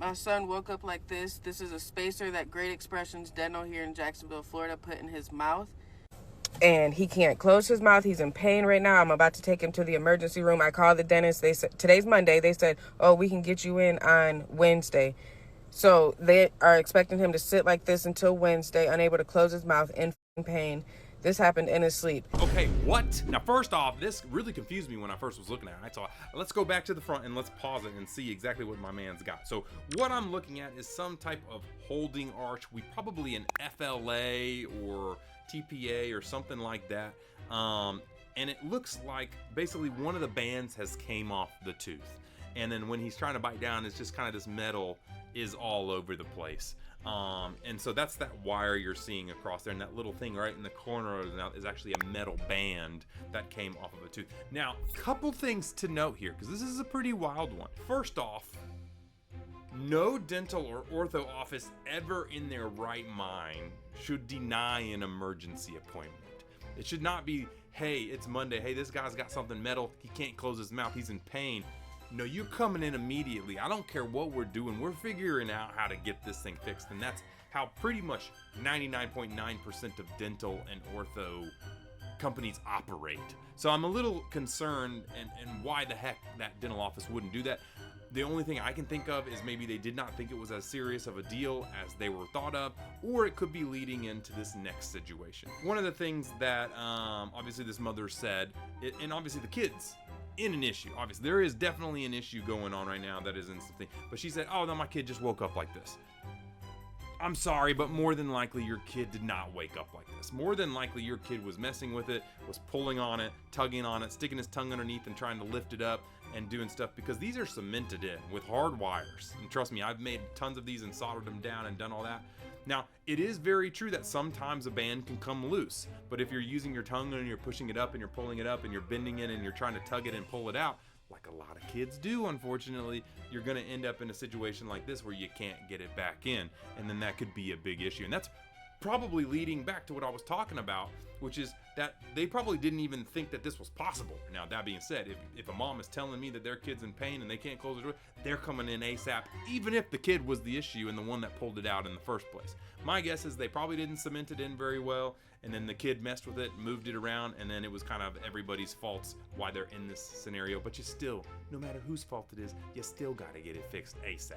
My son woke up like this. This is a spacer that Great Expressions Dental here in Jacksonville, Florida put in his mouth. And he can't close his mouth. He's in pain right now. I'm about to take him to the emergency room. I called the dentist. They said, today's Monday. They said, oh, we can get you in on Wednesday. So they are expecting him to sit like this until Wednesday, unable to close his mouth, in pain. This happened in his sleep. Okay, what? Now, first off, this really confused me when I first was looking at it. So let's go back to the front and let's pause it and see exactly what my man's got. So what I'm looking at is some type of holding arch. Probably an FLA or TPA or something like that. And it looks like basically one of the bands has came off the tooth. And then when he's trying to bite down, it's just kind of this metal is all over the place. And so that's that wire you're seeing across there, and that little thing right in the corner is actually a metal band that came off of a tooth. Now, couple things to note here, because this is a pretty wild one. First off, no dental or ortho office ever in their right mind should deny an emergency appointment. It should not be, hey, it's Monday, hey, this guy's got something metal, he can't close his mouth, he's in pain. No, you're coming in immediately. I don't care what we're doing. We're figuring out how to get this thing fixed. And that's how pretty much 99.9% of dental and ortho companies operate. So I'm a little concerned and why the heck that dental office wouldn't do that. The only thing I can think of is maybe they did not think it was as serious of a deal as they were thought of, or it could be leading into this next situation. One of the things that obviously this mother said, and obviously the kids, in an issue. Obviously, there is definitely an issue going on right now that is in something. But she said, oh, no, my kid just woke up like this. I'm sorry, but more than likely your kid did not wake up like this. More than likely your kid was messing with it, was pulling on it, tugging on it, sticking his tongue underneath and trying to lift it up and doing stuff, because these are cemented in with hard wires. And trust me, I've made tons of these and soldered them down and done all that. Now, it is very true that sometimes a band can come loose, but if you're using your tongue and you're pushing it up and you're pulling it up and you're bending it and you're trying to tug it and pull it out, like a lot of kids do, unfortunately, you're going to end up in a situation like this where you can't get it back in, and then that could be a big issue. And that's probably leading back to what I was talking about, which is that they probably didn't even think that this was possible. Now, that being said, if a mom is telling me that their kid's in pain and they can't close the door, they're coming in ASAP, even if the kid was the issue and the one that pulled it out in the first place. My guess is they probably didn't cement it in very well, and then the kid messed with it, moved it around, and then it was kind of everybody's faults why they're in this scenario. But you still, no matter whose fault it is, you still got to get it fixed ASAP.